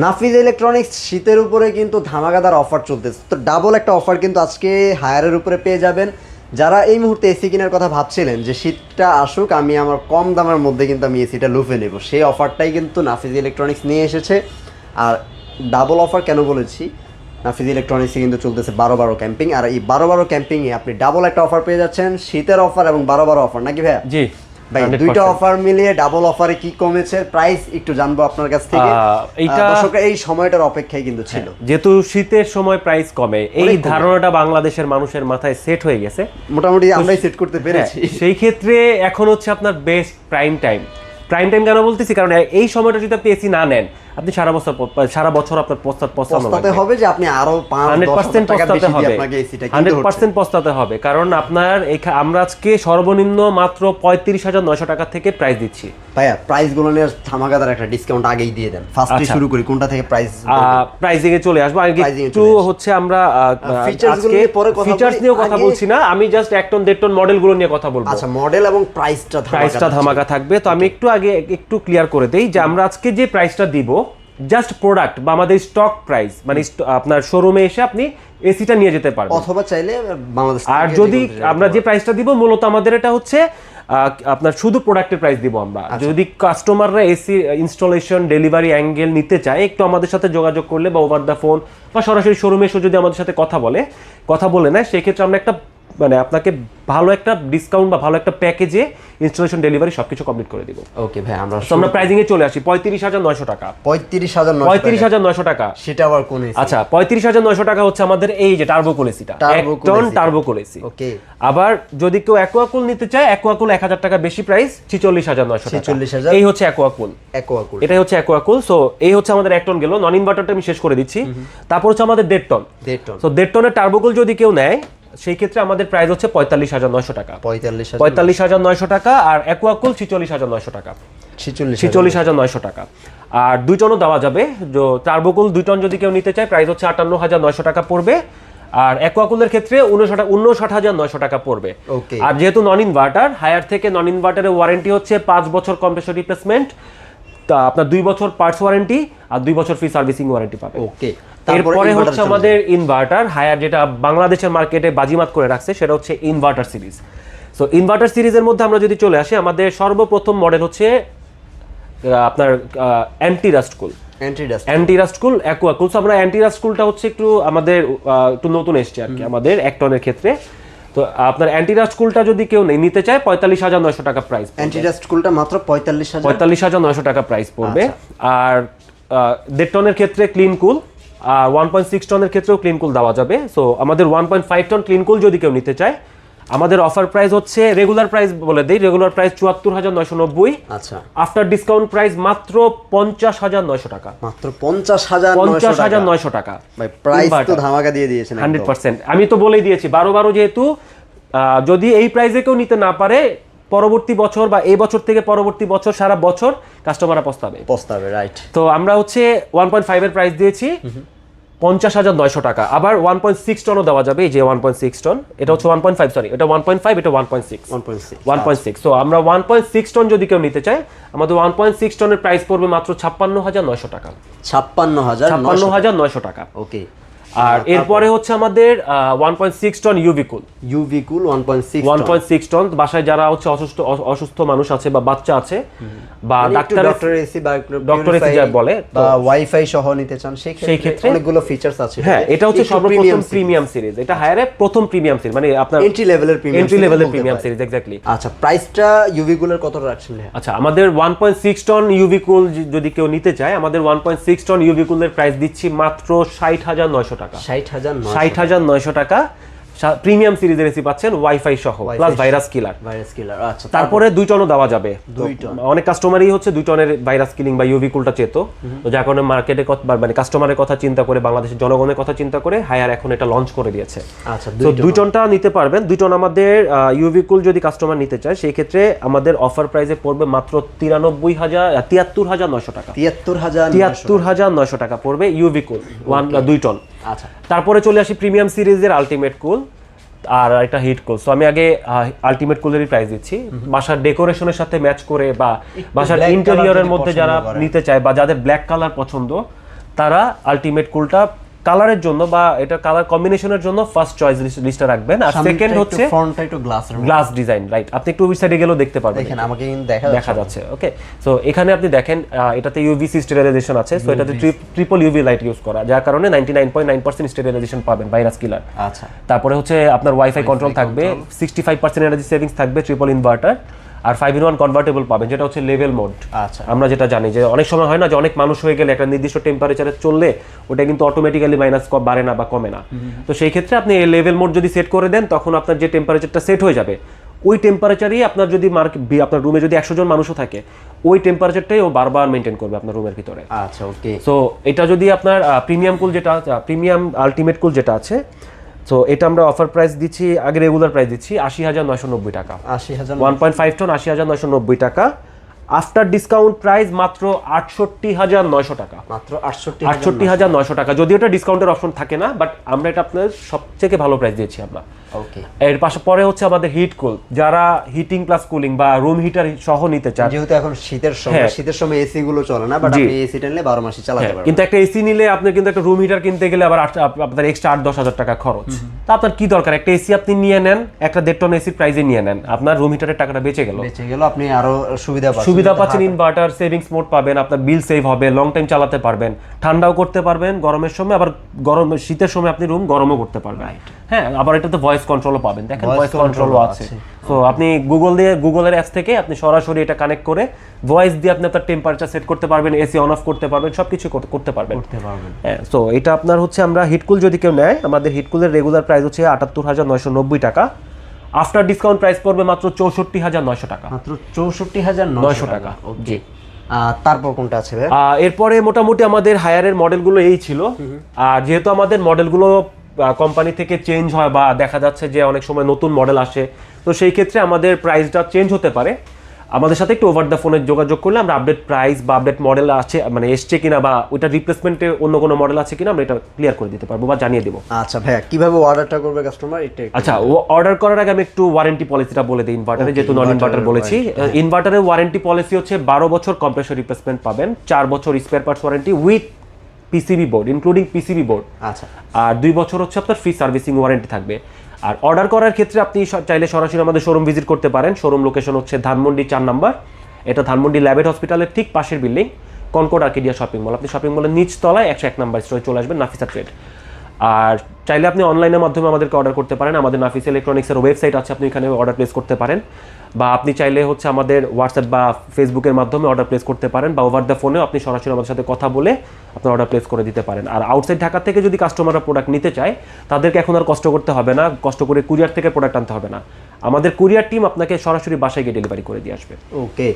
Nafiz electronics শীতের উপরে কিন্তু ধামাকাদার অফার চলতেছে। তো ডাবল একটা অফার কিন্তু আজকে হায়ারের উপরে পেয়ে যাবেন। যারা এই মুহূর্তে এসি কেনার কথা ভাবছিলেন যে শীতটা আসুক, আমি আমার কম দামের মধ্যে কিন্তু আমি এসিটা লুফে নেব, সেই অফারটাই কিন্তু নাফিজ ইলেকট্রনিক্স নিয়ে এসেছে। আর ডাবল অফার কেন বলেছি, নাফিজ ইলেকট্রনিক্সে কিন্তু চলতেছে 12-12 ক্যাম্পিং, আর এই 12-12 ক্যাম্পিংয়ে আপনি ডাবল একটা অফার পেয়ে যাচ্ছেন, শীতের অফার এবং 12-12 অফার, নাকি ভাইয়া? জি ভাই, দুইটা অফার মিলিয়ে ডাবল অফারে কি কমেছে, প্রাইস একটু জানবো আপনার কাছ থেকে। এইটা দর্শকরা এই সময়টার অপেক্ষায় কিন্তু ছিল, যেহেতু শীতের সময় প্রাইস কমে, এই ধারণাটা বাংলাদেশের মানুষের মাথায় সেট হয়ে গেছে, মোটামুটি আমরাই সেট করতে পেরেছি। সেই ক্ষেত্রে এখন হচ্ছে আপনার বেস্ট প্রাইম টাইম কেন বলতেছি, কারণ এই সময়টা যদি আপনি এসি না নেন, আপনি সারা বছর আপনার পস্তাতে হবে যে আপনি আরো 100% পস্তাতে হবে, 100% পস্তাতে হবে। কারণ আপনার আমরা আজকে সর্বনিম্ন মাত্র 35,900 টাকা থেকে প্রাইস দিচ্ছি। ভাইয়া, প্রাইস গুলো নিয়ে ধামাকাদার একটা ডিসকাউন্ট আগেই দিয়ে দেন। ফার্স্টে শুরু করি, কোনটা থেকে প্রাইসিং এ চলে আসবো। আগে একটু হচ্ছে আমরা আজকে ফিচারস নিয়ে কথা বলছি না, আমি জাস্ট 1 টন 1.5 টন মডেল গুলো নিয়ে কথা বলবো। আচ্ছা, মডেল এবং প্রাইসটা ধামাকা থাকবে। তো আমি একটু ক্লিয়ার করে দেই যে আমরা আজকে যে প্রাইসটা দিব, জাস্ট প্রোডাক্ট বা আমাদের স্টক প্রাইস, মানে আপনার শোরুমে এসে আপনি এসিটা নিয়ে যেতে পারবেন, অথবা চাইলে বাংলাদেশ। আর যদি আমরা যে প্রাইসটা দিব, মূলত আমাদের এটা হচ্ছে আপনার শুধু প্রোডাক্টের প্রাইস দিব আমরা। যদি কাস্টমাররা এসি ইনস্টলেশন, ডেলিভারি অ্যাঙ্গেল নিতে চায়, একটু আমাদের সাথে যোগাযোগ করলে বা ওভার দ্য ফোন বা সরাসরি শোরুমে এসে যদি আমাদের সাথে কথা বলে নেয়, সেক্ষেত্রে আমরা একটা আপনাকে ভালো একটা ডিসকাউন্ট বা ভালো একটা প্যাকেজে ইনস্টলেশন, ডেলিভারি সবকিছু কমপ্লিট করে দিব। ওকে ভাই, আমরা প্রাইসিং এ চলে আসি 35,900 টাকা। 35,900 টাকা, সেটা আবার কোন এসি? আচ্ছা, 35,900 টাকা হচ্ছে আমাদের এই যে টার্বো কুল এসিটা, 1 টন টার্বো কুল এসি। ওকে। আবার যদি কেউ অ্যাকোয়াকুল নিতে চায়, অ্যাকোয়াকুল 1000 টাকা বেশি প্রাইস, 46,900 টাকা। 46,000, এই হচ্ছে অ্যাকোয়াকুল। এটাই হচ্ছে অ্যাকোয়াকুল। সো এই হচ্ছে আমাদের 1 টন গেল, নন ইনভার্টারটা আমি শেষ করে দিচ্ছি। তারপর হচ্ছে আমাদের 1.5 টন। সো 1.5 টনের টার্বো কুল যদি কেউ নেয়, সেই ক্ষেত্রে আমাদের প্রাইস হচ্ছে 45,900 টাকা। 45,900 টাকা। আর অ্যাকোয়াকুল 46,900 টাকা। 46,900 টাকা। আর 2 টনও দেওয়া যাবে। টার্বোকুল 2 টন যদি কেউ নিতে চায়, প্রাইস হচ্ছে 58,900 টাকা পড়বে। আর অ্যাকোয়াকুলের ক্ষেত্রে 59,900 টাকা পড়বে। আর যেহেতু নন ইনভার্টার, হায়ার থেকে নন ইনভার্টারের ওয়ারেন্টি হচ্ছে 5 বছর কম্প্রেসর রিপ্লেসমেন্ট, তা আপনার 2 বছর পার্টস ওয়ারেন্টি আর 2 বছর ফ্রি সার্ভিসিং ওয়ারেন্টি পাবে। ওকে। এরপরে হচ্ছে আমাদের ইনভার্টার হায়ার, যেটা বাংলাদেশের মার্কেটে বাজিমাত করে রাখছে, সেটা হচ্ছে ইনভার্টার সিরিজ। সো ইনভার্টার সিরিজের মধ্যে আমরা যদি চলে আসি, আমাদের সর্বপ্রথম মডেল হচ্ছে আপনার অ্যান্টি রাস্টকুল অ্যাকোয়াকুল। আমরা অ্যান্টি রাস্টকুলটা হচ্ছে একটু নতুন এসছে আর কি আমাদের 1 টনের ক্ষেত্রে। তো আপনার অ্যান্টি রাস্টকুলটা যদি কেউ নিতে চায়, 45,900 টাকা প্রাইস। অ্যান্টি রাস্টকুলটা মাত্র 45,900 টাকা প্রাইস পড়বে। আর 1.5 টনের ক্ষেত্রে ক্লিন কুল, আর 1.6 টনের ক্ষেত্রেও ক্লিন কুল দেওয়া যাবে। সো আমাদের 1.5 টন ক্লিন কুল যদি কেউ নিতে চায়, আমাদের অফার প্রাইস হচ্ছে, রেগুলার প্রাইস বলে দেই, রেগুলার প্রাইস 74,990। আচ্ছা, আফটার ডিসকাউন্ট প্রাইস মাত্র 50,900 টাকা। মাত্র 50,900 টাকা। ভাই, প্রাইস তো ধামাকা দিয়ে দিয়েছেন 100%। আমি তো বলেই দিয়েছি 12 যেহেতু, যদি এই প্রাইসে কেউ নিতে না পারে, পরবর্তী বছর বা এই বছর থেকে পরবর্তী বছর সারা বছর কাস্টমাররা পস্তাবে। রাইট। তো আমরা হচ্ছে 1.5 এর প্রাইস দিয়েছি 50,900 টাকা। আবার 1.6 টনও দেওয়া যাবে। এই যে 1.6 টন, এটা হচ্ছে 1.5, সরি, এটা 1.5, এটা 1.6। সো আমরা 1.6 টন যদি কেউ নিতে চায়, আমাদের 1.6 টনের প্রাইস পড়বে মাত্র 56,900 টাকা। 56,900 টাকা। ওকে। আর এরপরে হচ্ছে আমাদের 1.6 টন ইউভিকুল 1.6 টন। বাসায় যারা হচ্ছে অসুস্থ মানুষ আছে বা বাচ্চা আছে, বা ডক্টর এসি যা বলে, বা ওয়াইফাই সহ নিতে চান, সেই ক্ষেত্রে অনেকগুলো ফিচারস আছে। হ্যাঁ, এটা হচ্ছে সর্বপ্রথম প্রিমিয়াম সিরিজ। এটা হায়ারে প্রথম প্রিমিয়াম সিরিজ, মানে আপনার এন্ট্রি লেভেলের প্রিমিয়াম সিরিজ। এক্স্যাক্টলি। আচ্ছা, প্রাইসটা ইউভিকুলের কত রাখছেন? আচ্ছা, আমাদের 1.6 টন ইউভিকুল যদি কেউ নিতে চায়, আমাদের 1.6 টন ইউভিকুলের প্রাইস দিচ্ছি মাত্র 60,900 টাকা। 60,900 টাকা। প্রিমিয়াম সিরিজের এসি পাচ্ছেন ওয়াইফাই সহ, প্লাস ভাইরাস কিলার। আচ্ছা, তারপরে 2 টনও দেওয়া যাবে। অনেক কাস্টমারই হচ্ছে 2 টনের ভাইরাস কিলিং বা ইউভি কুলটা চেতো, তো যার কারণে মার্কেটে মানে কাস্টমারের কথা চিন্তা করে, বাংলাদেশের জনগণের কথা চিন্তা করে হায়ার এখন এটা লঞ্চ করে দিয়েছে। আচ্ছা, তো 2 টনটা নিতে পারবেন। 2 টন আমাদের ইউভি কুল যদি কাস্টমার নিতে চায়, সেই ক্ষেত্রে আমাদের অফার প্রাইসে পড়বে মাত্র 73,900 টাকা। 73,900 টাকা পড়বে ইউভি কুল 2 টন। আচ্ছা, তারপরে চলে আসি প্রিমিয়াম সিরিজের আলটিমেট কুল আর একটা হিট কুল। সো আমি আগে আলটিমেট কুলেরই প্রাইস দিচ্ছি। বাসার ডেকোরেশনের সাথে ম্যাচ করে বা বাসার ইন্টেরিয়রের মধ্যে যারা নিতে চায়, বা যাদের ব্ল্যাক কালার পছন্দ, তারা আলটিমেট কুলটা কালারের জন্য বা এটা কালার কম্বিনেশনের জন্য ফার্স্ট চয়েস লিস্টে রাখবেন। আর সেকেন্ড হচ্ছে ফ্রন্টটা একটু গ্লাস ডিজাইন, রাইট? আপনি একটু ওই সাইডে গেলেও দেখতে পারবেন, দেখেন আমাকে কিন্তু দেখা যাচ্ছে। ওকে, সো এখানে আপনি দেখেন এটাতে ইউভিসি স্টেরিলাইজেশন আছে, সো এটাতে ট্রিপল ইউভি লাইট ইউজ করা, যার কারণে 99.9% স্টেরিলাইজেশন পাবেন, ভাইরাস কিলার। আচ্ছা, তারপরে হচ্ছে আপনার ওয়াইফাই কন্ট্রোল থাকবে, 65% এনার্জি সেভিংস থাকবে, ট্রিপল ইনভার্টার, আর 5-in-1 কনভার্টেবল পাবেন, যেটা হচ্ছে লেভেল মোড। আচ্ছা, আমরা যেটা জানি যে অনেক সময় হয় না যে অনেক মানুষ হয়ে গেলে একটা নির্দিষ্ট টেম্পারেচারে চললে ওটা কিন্তু অটোমেটিক্যালি মাইনাস বাড়ে না বা কমে না। তো সেই ক্ষেত্রে আপনি এই লেভেল মোড যদি সেট করে দেন, তখন আপনার যে টেম্পারেচারটা সেট হয়ে যাবে ওই টেম্পারেচারই আপনার যদি আপনার রুমে যদি 100 জন মানুষও থাকে ওই টেম্পারেচারটাই ও বারবার মেনটেন করবে আপনার রুমের ভিতরে। আচ্ছা, ওকে। সো এটা যদি আপনার প্রিমিয়াম কুল যেটা প্রিমিয়াম আলটিমেট কুল যেটা আছে, সো এটা আমরা অফার প্রাইস দিচ্ছি, আগে রেগুলার প্রাইস দিচ্ছি 80,990 টাকা, 80,000 1.5 টন 80,990 টাকা। আফটার ডিসকাউন্ট প্রাইস মাত্র 68,900 টাকা, মাত্র 68,900 টাকা। যদিও এটা ডিসকাউন্টের অপশন থাকে না, বাট আমরা এটা আপনার সবথেকে ভালো প্রাইস দিয়েছি আমরা। ওকে, এর পাশে পরে হচ্ছে আমাদের হিট কুল, যারা হিটিং প্লাস কুলিং বা রুম হিটার সহ নিতে চান, যেহেতু এখন শীতের সময় এসি গুলো চলে না, বাট আপনি এসি টা নিলে 12 মাসই চালাতে পারবেন। কিন্তু একটা এসি নিলে আপনি কিন্তু একটা রুম হিটার কিনতে গেলে আবার আপনার এক্সট্রা 8-10 হাজার টাকা খরচ। তা আপনার কি দরকার, একটা এসি আপনি নিয়ে নেন, একটা 1.5 টন এসির প্রাইসে নিয়ে নেন, আপনার রুম হিটারের টাকাটা বেঁচে গেল, আপনি আরো সুবিধা পাচ্ছেন, ইনভার্টার সেভিংস মোড পাবেন, আপনার বিল সেভ হবে, লং টাইম চালাতে পারবেন, ঠান্ডাও করতে পারবেন গরমের সময়, আবার শীতের সময় আপনি রুম গরমও করতে পারবেন। হ্যাঁ, আবার এটাতে ভয়েস কন্ট্রোলও পাবেন, দেখেন ভয়েস কন্ট্রোলও আছে। তো আপনি গুগলের অ্যাপস থেকে আপনি সরাসরি এটা কানেক্ট করে ভয়েস দিয়ে আপনি আপনার টেম্পারেচার সেট করতে পারবেন, এসি অন অফ করতে পারবেন, সবকিছু করতে পারবেন। হ্যাঁ, সো এটা আপনার হচ্ছে আমরা হিটকুল যদি কেউ নেয়, আমাদের হিটকুলের রেগুলার প্রাইস হচ্ছে 78,990 টাকা, আফটার ডিসকাউন্ট প্রাইস পড়বে মাত্র 64,900 টাকা, মাত্র 64,900 টাকা। জি। তারপর কোনটা আছে ভাই? এরপরে মোটামুটি আমাদের হায়ারের মডেলগুলো এই ছিল। আর যেহেতু আমাদের মডেলগুলো কোম্পানি থেকে চেঞ্জ হয় বা দেখা যাচ্ছে যে অনেক সময় নতুন মডেল আসে, তো সেই ক্ষেত্রে আমাদের প্রাইসটা চেঞ্জ হতে পারে। আমাদের সাথে একটু ওভার দ্য ফোনে যোগাযোগ করলে আমরা আপডেট প্রাইস বা আপডেট মডেল আছে মানে এসছে কিনা বা ওইটা রিপ্লেসমেন্টে অন্য কোনো মডেল আছে কিনা আমরা এটা ক্লিয়ার করে দিতে পারবো বা জানিয়ে দেবো। আচ্ছা ভাইয়া, কিভাবে অর্ডারটা করবে কাস্টমার? আচ্ছা, অর্ডার করার আগে আমি একটু ওয়ারেন্টি পলিসিটা বলে দিই ইনভার্টারে, যেহেতু নন ইনভার্টার বলেছি। ইনভার্টারের ওয়ারেন্টি পলিসি হচ্ছে 12 বছর কম্প্রেসর রিপ্লেসমেন্ট পাবেন, 4 বছর spare parts warranty with PCB board, including PCB board. আচ্ছা, আর 2 বছর হচ্ছে আপনার ফ্রি সার্ভিসিং ওয়ারেন্টি থাকবে। আর অর্ডার করার ক্ষেত্রে আপনি চাইলে সরাসরি আমাদের শোরুম ভিজিট করতে পারেন। শোরুম লোকেশন হচ্ছে ধানমন্ডি 4 নম্বর, এটা ধানমন্ডি ল্যাবেট হসপিটালের ঠিক পাশের building, Concord Arcadia shopping mall. আপনি শপিং মলের নিচ তলায় 101 নম্বর স্টোরে চলে আসবেন, নাফিসা ট্রেড। আর চাইলে আপনি অনলাইনের মাধ্যমে আমাদেরকে অর্ডার করতে পারেন, আমাদের নাফিস ইলেকট্রনিক্সের ওয়েবসাইট আছে, আপনি এখানে অর্ডার প্লেস করতে পারেন। বা আপনি চাইলে হচ্ছে আমাদের হোয়াটসঅ্যাপ বা ফেসবুকের মাধ্যমে অর্ডার প্লেস করতে পারেন, বা ওভার দ্য ফোনেও আপনি সরাসরি আমাদের সাথে কথা বলে আপনার অর্ডার প্লেস করে দিতে পারেন। আর আউটসাইড ঢাকা থেকে যদি কাস্টমাররা প্রোডাক্ট নিতে চায়, তাদেরকে এখন আর কষ্ট করতে হবে না, কষ্ট করে কুরিয়ার থেকে প্রোডাক্ট আনতে হবে না, আমাদের কুরিয়ার টিম আপনাকে সরাসরি বাসায় গিয়ে ডেলিভারি করে দিয়ে আসবে। ওকে,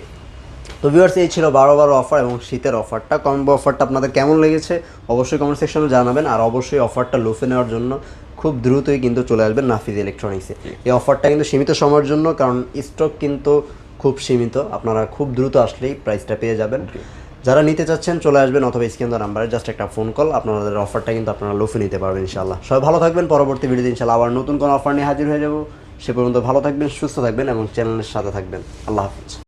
তো ভিউয়ার্স, এই ছিল 12 অফার এবং শীতের অফারটা। কম্বো অফারটা আপনাদের কেমন লেগেছে অবশ্যই কমেন্ট সেকশনে জানাবেন। আর অবশ্যই অফারটা লুফে নেওয়ার জন্য খুব দ্রুতই কিন্তু চলে আসবেন নাফিজ ইলেকট্রনিক্সে। এই অফারটা কিন্তু সীমিত সময়ের জন্য, কারণ স্টক কিন্তু খুব সীমিত, আপনারা খুব দ্রুত আসলেই প্রাইসটা পেয়ে যাবেন। যারা নিতে চাচ্ছেন চলে আসবেন, অথবা স্ক্রিন দেওয়া নাম্বারে জাস্ট একটা ফোন কল, আপনাদের অফারটা কিন্তু আপনারা লুফে নিতে পারবেন ইনশাআল্লাহ। সবাই ভালো থাকবেন, পরবর্তী ভিডিওতে ইনশাআল্লাহ আবার নতুন কোনো অফার নিয়ে হাজির হয়ে যাব। সে পর্যন্ত ভালো থাকবেন, সুস্থ থাকবেন এবং চ্যানেলের সাথে থাকবেন। আল্লাহ হাফিজ।